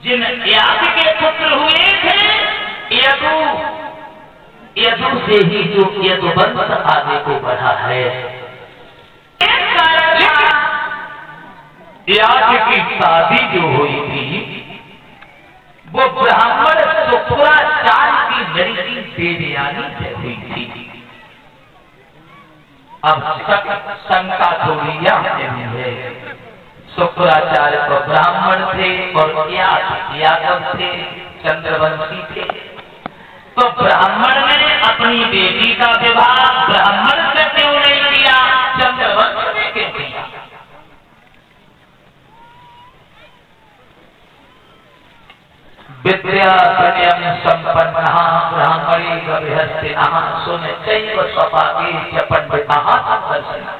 जिन याद के पुत्र हुए थे, यदु से ही जो यदुवंश आगे को बढ़ा है। याद की शादी जो हुई थी वो ब्राह्मण शुक्राचार्य की लड़की देवयानी से हुई थी। अब शंका थोड़ी यह है, शुक्राचार्य तो ब्राह्मण थे और यादव थे, चंद्रवंशी थे, तो ब्राह्मण ने अपनी बेटी का विवाह ब्राह्मण से क्यों नहीं किया, चंद्रवंश ने क्यों किया? विद्या प्रत्यम संपन्नः ब्राह्मणे गविहस्तिनः सुनिचैव स्वपाके च पंडितः संदर्शनः।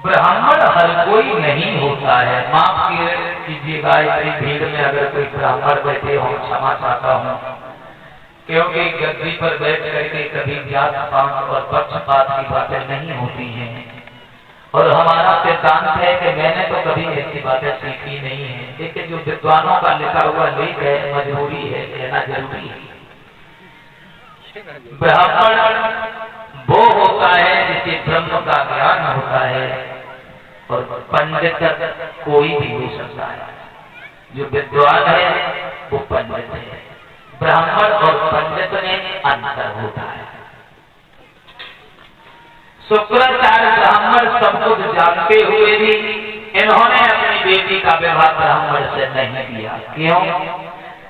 ब्राह्मण हर कोई नहीं होता है। माफ कीजिएगा, इतनी भीड़ में अगर कोई ब्राह्मण बैठे हो, क्षमा चाहता हूँ, क्योंकि गद्दी पर बैठ करके कभी जात पात और पक्षपात की बातें नहीं होती हैं, और हमारा सिद्धांत है कि मैंने तो कभी ऐसी बातें सीखी नहीं है, लेकिन जो विद्वानों का लिखा हुआ लेख है, मजबूरी है, कहना जरूरी है। ब्राह्मण वो होता है जिसे ब्रह्म का ज्ञान होता है, और पंडित कोई भी हो सकता है। जो विद्वान है वो पंडित है। ब्राह्मण और पंडित में अंतर होता है। शुक्राचार्य ब्राह्मण सब कुछ जानते हुए भी इन्होंने अपनी बेटी का विवाह ब्राह्मण से नहीं किया। क्यों?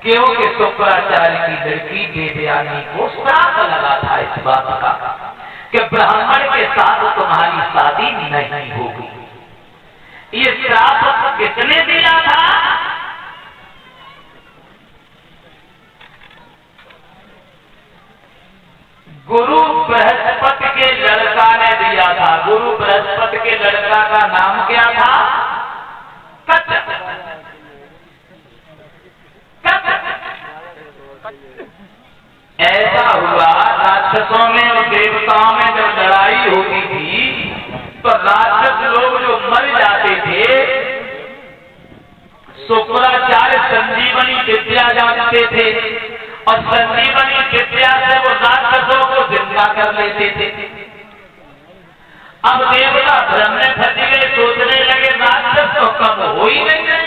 क्योंकि शुक्राचार्य की लड़की देवयानी को श्राप लगा था इस बात का कि ब्राह्मण के साथ तुम्हारी शादी नहीं होगी। ये श्राप किसने दिया था? गुरु बृहस्पति के लड़का ने दिया था। गुरु बृहस्पति के लड़का का नाम क्या था? कच। ऐसा हुआ, राक्षसों में और देवताओं में जब लड़ाई होती थी तो राक्षस लोग जो मर जाते थे, शुक्राचार्य संजीवनी विद्या जानते थे और संजीवनी विद्या से वो राक्षसों को जिंदा कर लेते थे। अब देवता भ्रम में फंस गए, सोचने लगे राक्षस तो कम हो ही नहीं गए,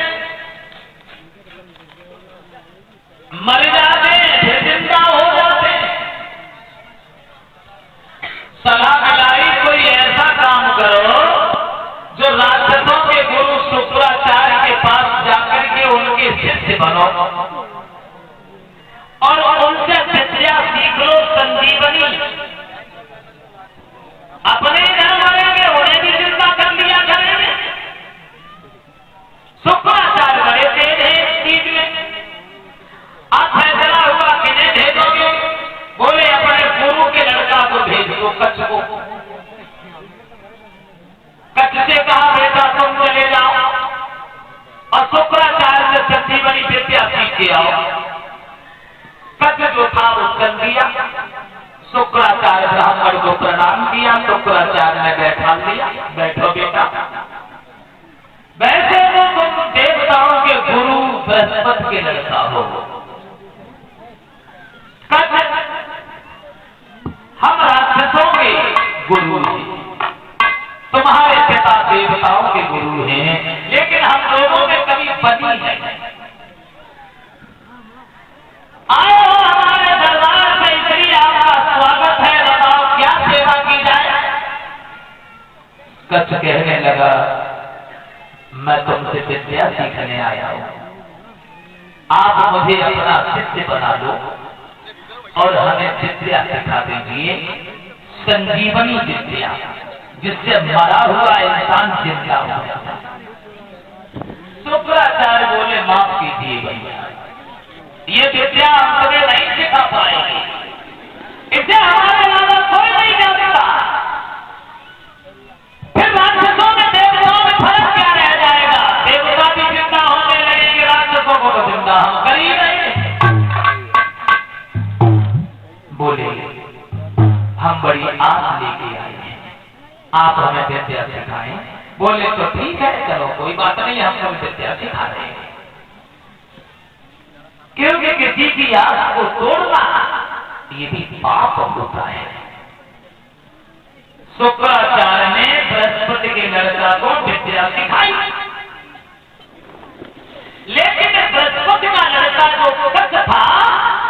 मर जाते फिर जिंदा हो जाते। सलाह मिलाई कोई ऐसा काम करो जो राक्षसों के गुरु शुक्राचार्य के पास जाकर के उनके शिष्य बनो और उनसे विद्या सीख लो, संजीवनी। अपने न मरेंगे, उन्हें भी जिंदा कर लिया करेंगे। शुक्राचार्य बड़े तेज है इस चीज में। अब फैसला हुआ किन्हें भेजोगे? बोले अपने गुरु के लड़का को भेज दो, कच्छ को। कच्छ से कहा बेटा तुम चले जाओ और शुक्राचार्य से संजीवनी विद्या सीख के आओ। कच्छ जो था वो कर दिया। शुक्राचार्य ब्राह्मण को प्रणाम किया। शुक्राचार्य ने बैठा लिया, बैठो बेटा। वैसे वो तुम देवताओं के गुरु बृहस्पति के लड़का हो। हम राक्षसों के गुरु हैं, तुम्हारे पिता देवताओं के गुरु हैं, लेकिन हम लोगों में कभी बनी नहीं। आए हो हमारे दरबार में, इसलिए आपका स्वागत है, बताओ क्या सेवा की जाए? कच्छ कहने लगा मैं तुमसे विद्या सीखने आया हूं, आप मुझे अपना शिष्य बना लो और हमें विद्या सिखा दीजिए, संजीवनी विद्या, जिससे मरा हुआ इंसान जिंदा हो जाता। शुक्राचार्य बोले माफ कीजिए भैया, ये विद्या हम तुम्हें नहीं सिखा पाएंगे, इसे हमारे अलावा कोई नहीं जानता। फिर राक्षसों में देवताओं में फर्क क्या रह जाएगा? देवता भी जिंदा होने लगेंगे, राक्षसों को तो जिंदा हम कर ही रहे। बोले हम बड़ी आस लेके आए हैं, आप हमें विद्या सिखाएं। बोले तो ठीक है, चलो कोई बात नहीं, हम सब विद्या सिखा रहे हैं। क्योंकि किसी की आस को तोड़ना ये भी पाप होता है। शुक्राचार्य ने बृहस्पति के लड़का को विद्या सिखाई, लेकिन बृहस्पति का लड़का जो कच्छ था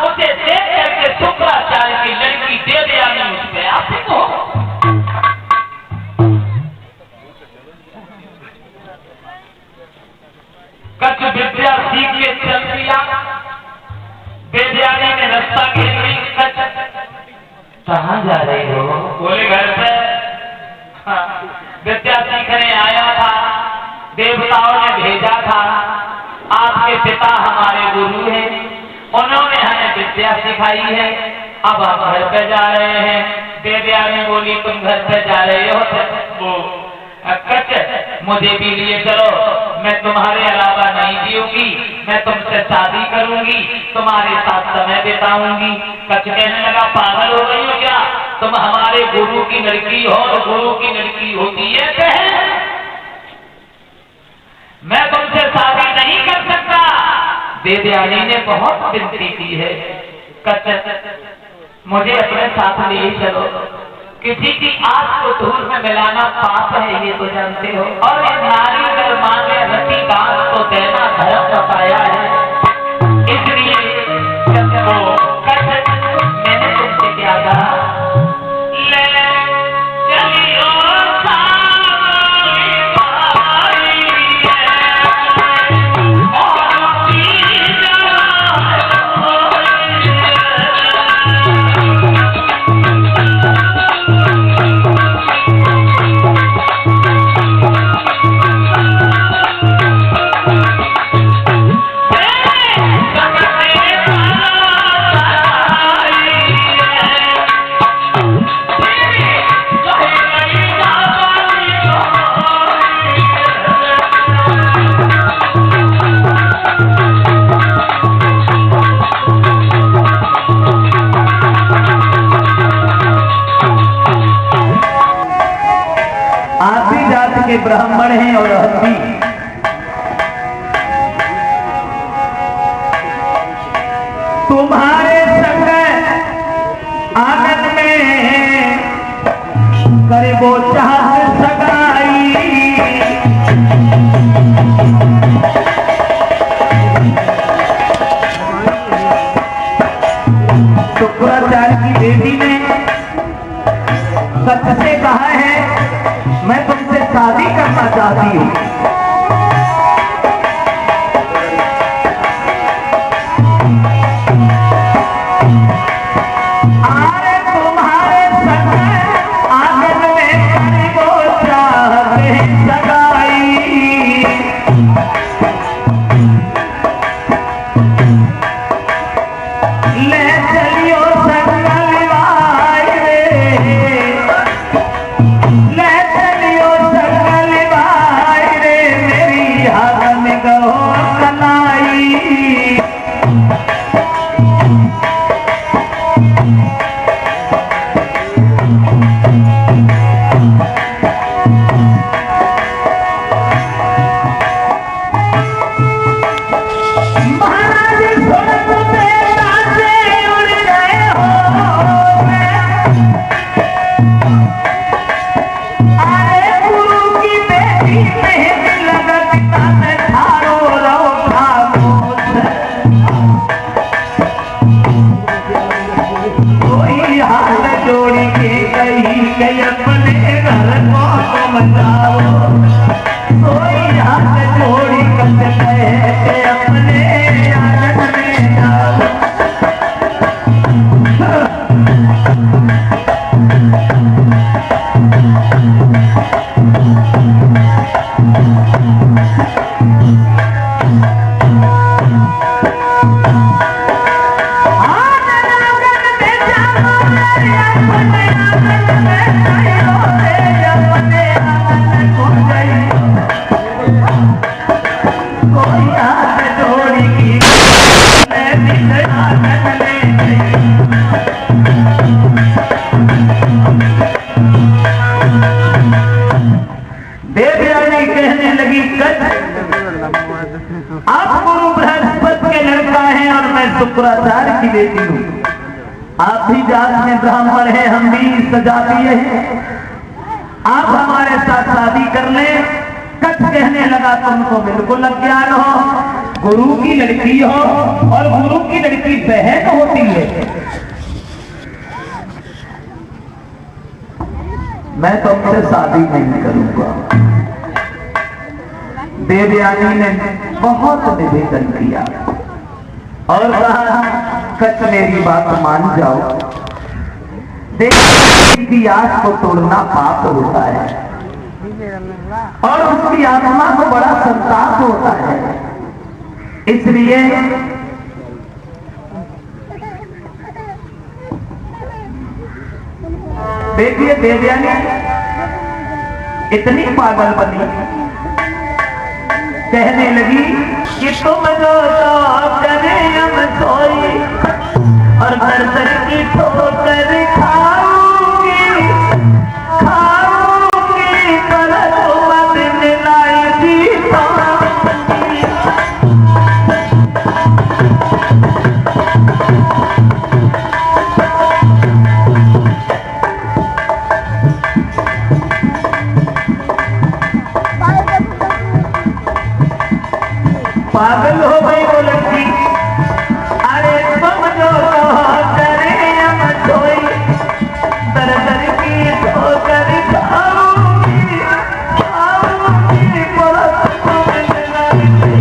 उसे देख करके शुक्राचार्य की लड़की देवयानी उस पे आसिक हो। कच्छ विद्या सीख के चल दिया, देवयानी ने रास्ता घेर ली। कच्छ कहाँ जा रही हो? बोले घर पे विद्या सीखने आया था, देवताओं ने भेजा था, आपके पिता हमारे गुरु हैं, उन्होंने हमें विद्या सिखाई है, अब हम घर पे जा रहे हैं। देवयानी बोली तुम घर पे जा रहे हो? वो कच्छ मुझे भी लिए चलो, मैं तुम्हारे अलावा नहीं जीऊंगी, मैं तुमसे शादी करूंगी, तुम्हारे साथ समय बिताऊंगी। कच्छ कहने लगा पागल हो गई हो क्या? तुम हमारे गुरु की लड़की हो, और गुरु की लड़की होती है बहन, मैं तुमसे शादी नहीं कर सकता। देवयानी ने बहुत विनती की है, कच्छ मुझे अपने साथ लिए चलो। किसी की आस को धूल में मिलाना पाप है, ये तो जानते हो, और ये नारी अगर मांगे रति दान तो देना धर्म बताया है। इसलिए मैंने तुमसे क्या कहा, ले चलियो ब्राह्मण हैं और हस्ती, तुम्हारे संग आंगन में करे वो चाहत सगाई। शुक्राचार्य की बेटी ने सत्य से कहा है मैं तुमसे शादी करना चाहती हूँ। अरे तुम्हारे संग आंगन में करी वो चाहते सगाई। ले चलियो संग लिवाई रे, ले चलियो संग लिवाई रे, मेरी हाथ में गहो कलाई। जोड़ी के गई अपने घर को तो मचाओ, कोई हाथ जोड़ी कट गए अपने आंगन में जाओ। Thank you. की बेटी हूँ, आप भी जात में ब्राह्मण हैं, हम भी सजातीय हैं, आप हमारे साथ शादी कर लें। कच कहने लगा तुमको बिल्कुल अज्ञान हो, गुरु की लड़की हो और गुरु की लड़की बहन होती है, मैं तुमसे शादी नहीं करूंगा। देवयानी ने बहुत निवेदन किया और कहा कच मेरी बात मान जाओ, देवयानी की आस को तोड़ना पाप होता है और उसकी आत्मा को बड़ा संताप होता है। इसलिए देखिए देवयानी इतनी पागल बनी, कहने लगी कि तुम जो करे हम सोई और घर घर की ठोकर खाऊंगी खाऊंगी, पर तुम दिन लाई थी पागल हो गई वो लड़की। अरे तुम जो करे हम सोई, दर दर की ठोकर खाऊंगी खाऊंगी, पर तुम दिन लाई थी।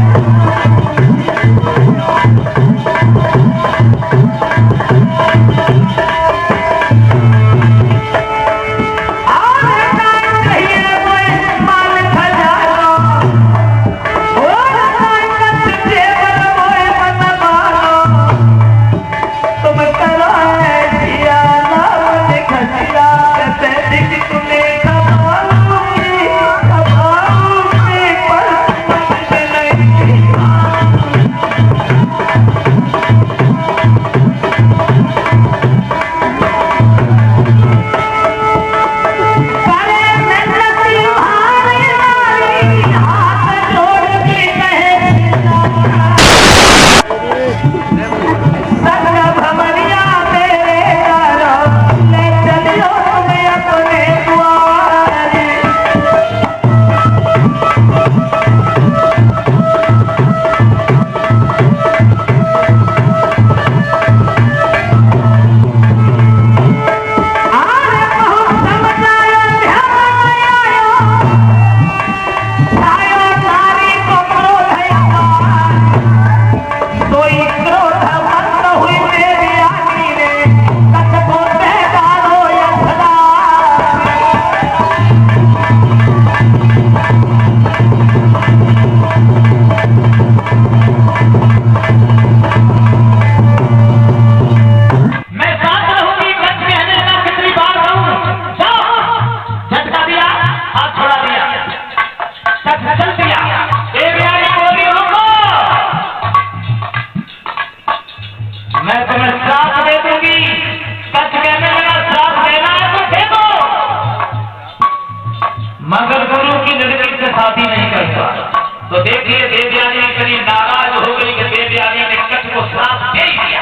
मगर गुरु की लड़की से शादी नहीं करता। तो देखिए देवयानी इतनी नाराज हो गई कि देवयानी ने कच को श्राप दे दिया।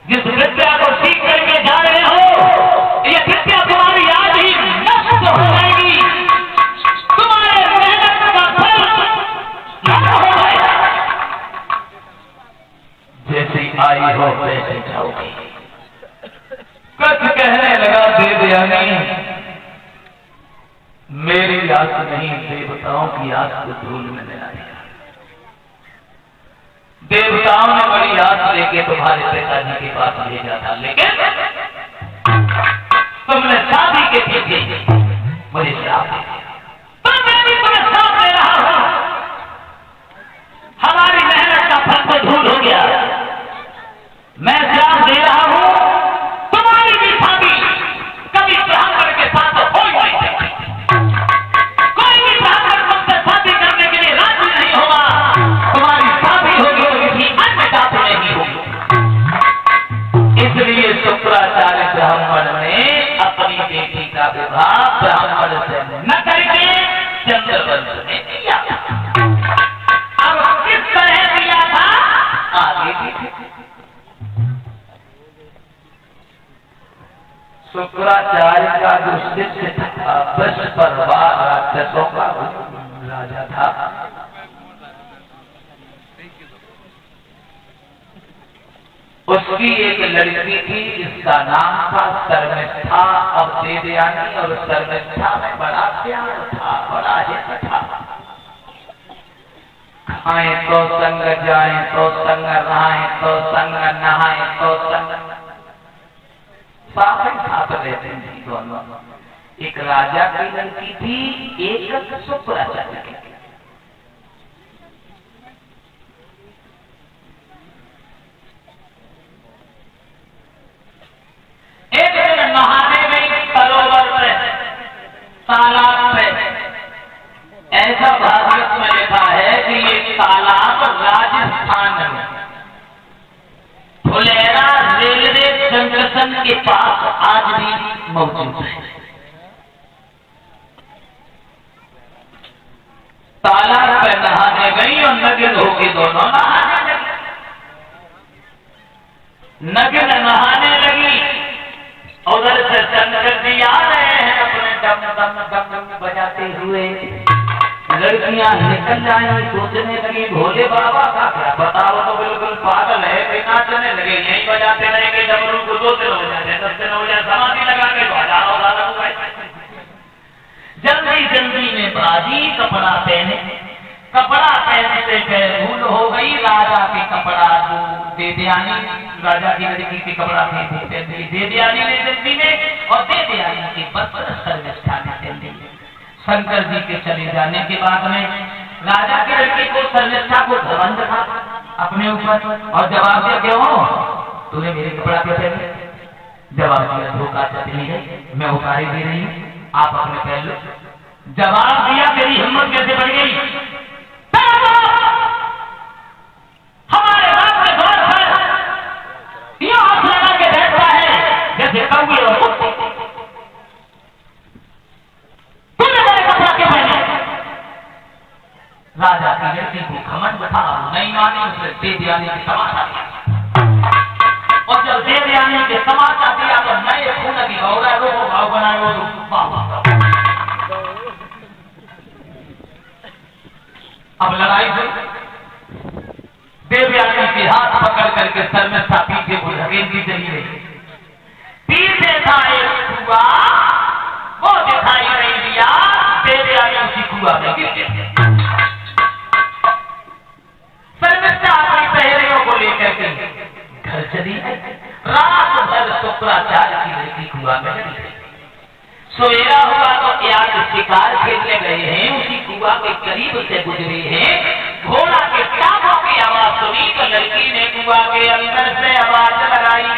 जिस विद्या को सीख करके जा रहे हो, ये विद्या तुम्हारी आज ही नष्ट हो जाएगी, तुम्हारे मेहनत का फल नष्ट हो जाएगा। जैसी आई हो वैसे जाओगी। कच्छ कहने लगा देवयानी, मेरी आस नहीं देवताओं की आस को धूल में मिला दिया। देवताओं ने बड़ी आस लेके तुम्हारे पिताजी के पास भेजा था, लेकिन तुमने शादी के पीछे मुझे श्राप दे दिया। तो मैं भी तुम्हें श्राप दे रहा हूं, हमारी मेहनत का फल तो धूल हो गया। मैं श्राप दे रहा हूं, तुम्हारी भी शादी कभी ब्राह्मण के साथ हो ही नहीं सकती। कोई भी ब्राह्मण तुमसे शादी करने के लिए राजी नहीं होगा। तुम्हारी शादी होगी तो किसी अन्य जाति नहीं होगी। इसलिए शुक्राचार्य ब्राह्मण ने अपनी बेटी का विवाह ब्राह्मण से न करके चंद्रवंश ने किया। अब किस तरह किया था आगे भी। शुक्राचार्य का जो शिष्य था बृहस्पति राक्षसों का राजा था, उसकी एक लड़की थी जिसका नाम था शर्मिष्ठा। अब देवयानी और शर्मिष्ठा में बड़ा प्यार था, बड़ा हित था। खाएं तो संग, जाएं तो संग, नहाएं तो संग, नहाएं तो संग, साथ ही साथ रहते थे दोनों। एक राजा की लड़की थी, एक शुक्राचार्य की। एक दिन नहाने गई सरोवर पे, तालाब पे। ऐसा भागवत में लिखा है कि ये तालाब राजस्थान में फुलेरा रेलवे जंक्शन के पास आज भी मौजूद है। तालाब पे नहाने गई और नग्न होके दोनों नहाने लगी। नग्न नहाने लगी, उधर से शंकर जी आ रहे हैं अपने डम डम डम डम बजाते हुए। लड़कियां निकल जाएंगी, सोचने लगी भोले बाबा का क्या बताओ, तो बिल्कुल पागल है, नाचने लगे। यहीं बजाते रहेंगे डमरू को, 2 दिन हो जाए 10 दिन हो जाए, समाधि लगा के जल्दी जल्दी में बाजी कपड़ा पहने। कपड़ा पहनते पहले भूल हो गई, राजा के कपड़ा जो देवयानी राजा की लड़की के कपड़ा पहनते देवयानी ने जल्दी में, और देवयानी के वस्त्र शर्मिष्ठा ने पहन। शंकर जी के चले जाने के बाद में राजा की लड़की को शर्मिष्ठा को घमंड था अपने ऊपर, और जवाब दिया क्यों तूने मेरे कपड़ा क्यों पहने? जवाब दिया धोखा चटनी है, मैं उखाड़ी दे रही हूँ, आप अपने पहन लो। जवाब दिया तेरी हिम्मत कैसे बढ़ गई? हमारे बाप के द्वार पर यह हाथ लगा के बैठता है जैसे कौवे और कुत्ते। तूने मेरे कपड़ा क्यों पहने? राजा की लड़की को घमंड था, नहीं मानी, उसने देवयानी की तमाशा दिया। और जब देवयानी के तमाशा दिया तो नए खून की गौरा रो भाव बनाए वो अब लड़ाई हुई। देवयानी के हाथ पकड़ करके शर्मिष्ठा पीछे को धकेलती चली गई। पीछे था एक कुआ, वो दिखाई नहीं दिया, देवयानी उसी कुआ में गिर गई। शर्मिष्ठा अपनी सहेलियों को लेकर के घर चली गई। रात भर शुक्राचार्य की लड़की कुआ में चली गई। सवेरा हुआ तो याद शिकार खेलने गए हैं, उसी कुआ के करीब से गुजरे हैं। घोड़ा के टापों की आवाज सुनी तो लड़की ने कुआ के अंदर से आवाज लगाई,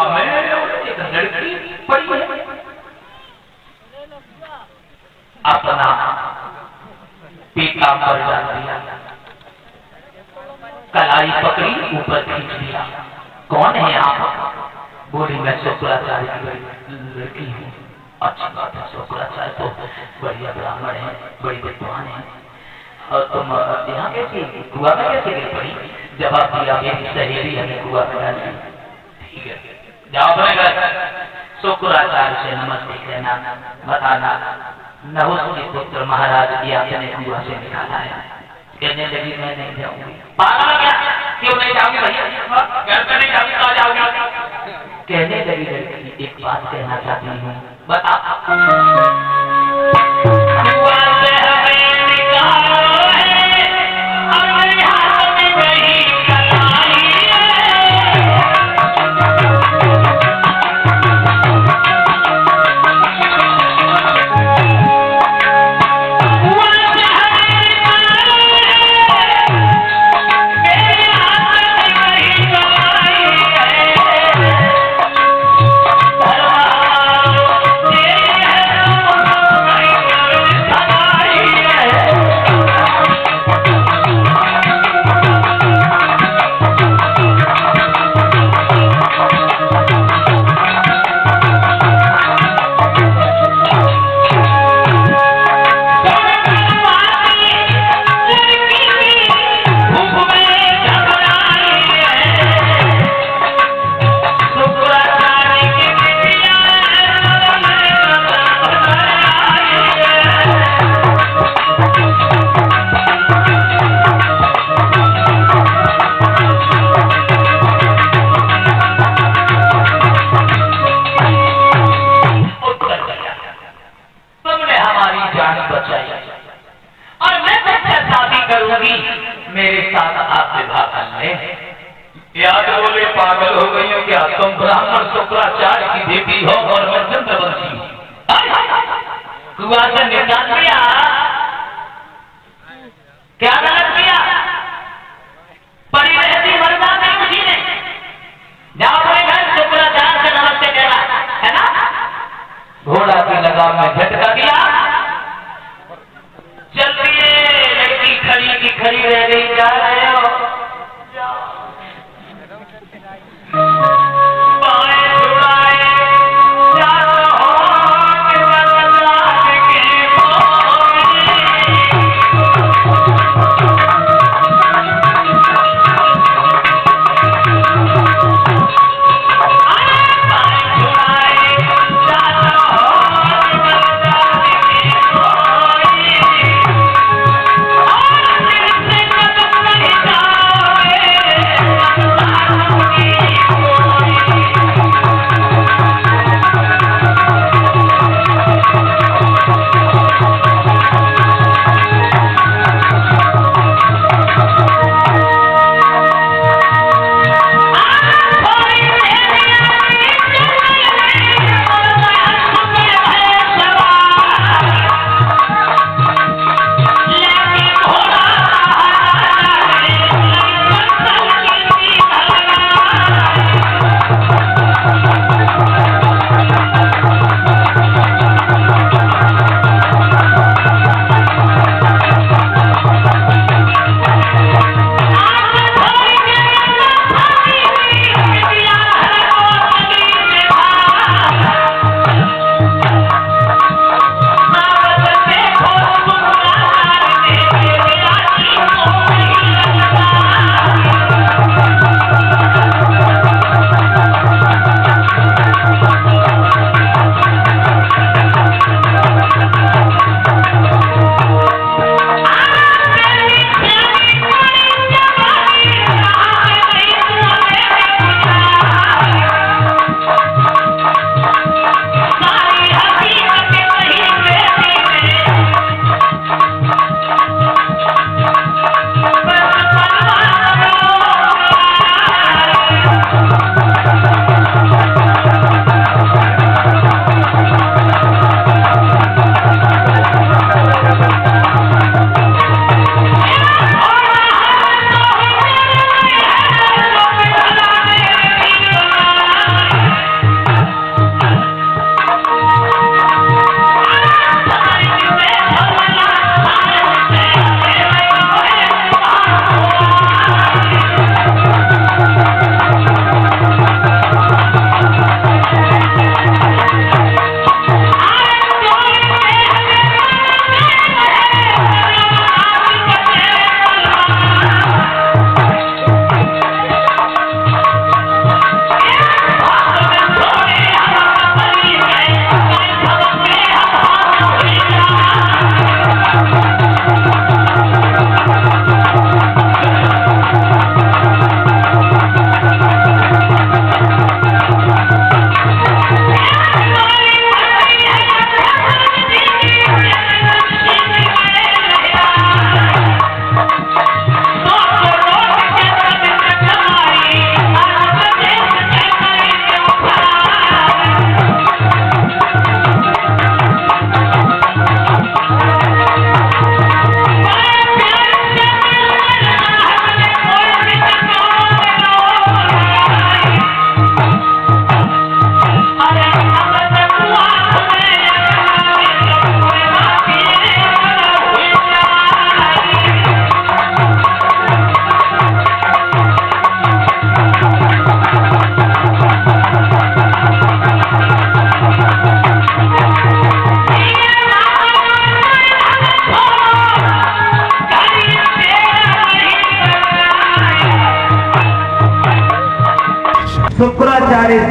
में एक लड़की पड़ी है, अपना पीताम्बर डाल दिया, कलाई पकड़ी, ऊपर खींच दिया। कौन है आप? बोली मैं शुक्राचार्य की लड़की हूँ। अच्छी बात है, शुक्राचार्य तो बढ़िया ब्राह्मण है, बड़ी विद्वान है, और तुम यहाँ कैसी कुआ में कैसे गिर पड़ी? जवाब दिया मेरी सहेली हमें कुआ में डाली। ठीक है, जाओ अपने घर शुक्राचार्य से नमस्ते कहना, बताना नहुष के पुत्र महाराज की आपने कुआ से निकाला है। कहने लगी मैं नहीं जाऊंगी। पागल क्या? क्यों नहीं जाओगी भैया? घर पे नहीं जाओगी तो जाओगी? कहने लगी लड़की एक बात कहना चाहती हूँ, बता। कुआ से हमें निकालो है, हमारे हाथ में वही कलाई मेरे साथ आप विवाह कर लें। याद बोले पागल हो गई हो क्या? तुम ब्राह्मण शुक्राचार्य की बेटी हो और मैं चंद्रवंशी हूँ। कुआ से निकाल दिया, क्या गलत किया? पड़ी रहती मरदा नहीं मुझी ने। जाओ अपने घर शुक्राचार्य से नमस्ते कहना, है ना? घोड़ा की लगाम में झटका दिया, चल दिए। लड़की खड़ी की खड़ी रह गई। जा रहे हो? बाएं छुड़ाए जानो हो कि बदलाव की बाएं छुड़ाए जानो हो कि बदलाव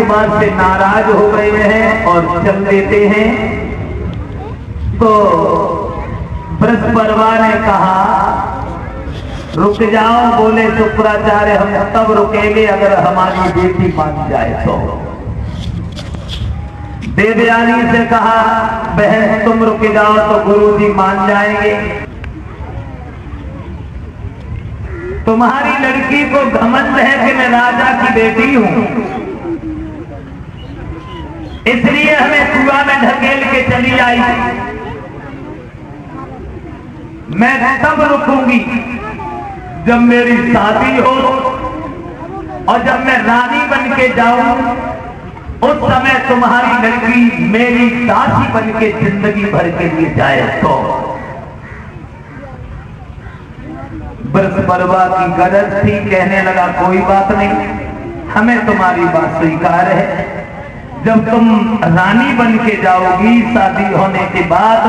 बात से नाराज हो गए हैं और चल देते हैं। तो बृहस्पति ने कहा रुक जाओ। बोले शुक्राचार्य हम तब रुकेंगे अगर हमारी बेटी मान जाए तो। देवयानी से कहा बहन तुम रुक जाओ तो गुरुजी मान जाएंगे। तुम्हारी लड़की को घमंड है कि मैं राजा की बेटी हूं, इसलिए हमें कुआं में ढकेल के चली आई। मैं तब रुकूंगी जब मेरी शादी हो और जब मैं रानी बन के जाऊं, उस समय तुम्हारी लड़की मेरी दासी बन के जिंदगी भर के लिए जाए तो। बृहस्पति की गरज थी, कहने लगा कोई बात नहीं, हमें तुम्हारी बात स्वीकार है। जब तुम रानी बन के जाओगी शादी होने के बाद,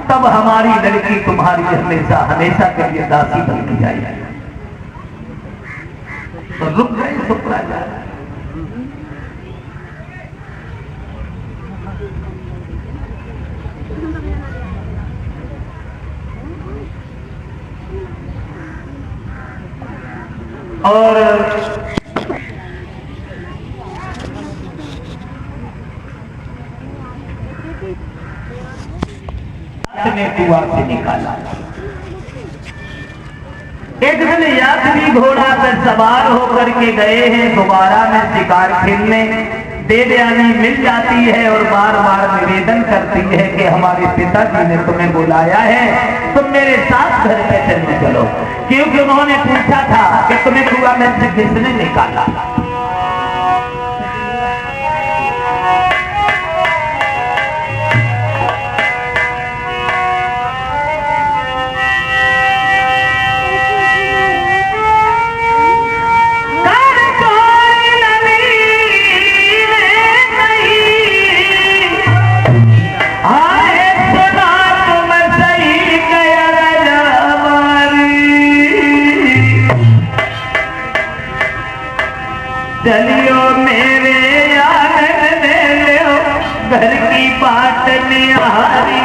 तब हमारी लड़की तुम्हारी हमेशा हमेशा के लिए दासी बन के जाएगी। तो रुक गए शुक्राचार्य। और ने कुआं से निकाला। एक दिन यात्री घोड़ा पर सवार होकर के गए हैं दोबारा में शिकार खेलने। देवयानी मिल जाती है और बार बार निवेदन करती है कि हमारे पिताजी ने तुम्हें बुलाया है, तुम मेरे साथ घर पे चलने चलो। क्योंकि उन्होंने पूछा था कि तुम्हें कुआं में से किसने निकाला। चलियो मेरे आनंद ले लो घर की बात निहारी।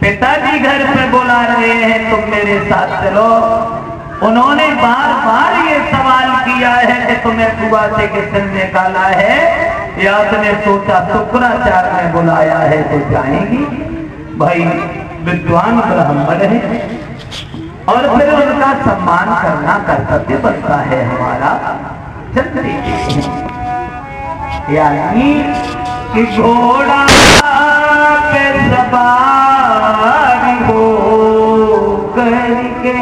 पिताजी घर पे बुला रहे हैं, तुम मेरे साथ चलो। उन्होंने बार बार ये सवाल किया है कि तुम्हें कुआं से किसने निकाला है। याद ने सोचा शुक्राचार्य ने बुलाया है तो जाएंगी। भाई विद्वान ब्राह्मण है और फिर उनका सम्मान करना कर्तव्य बनता है हमारा। चलते यानी कि घोड़ा पे सवार हो करके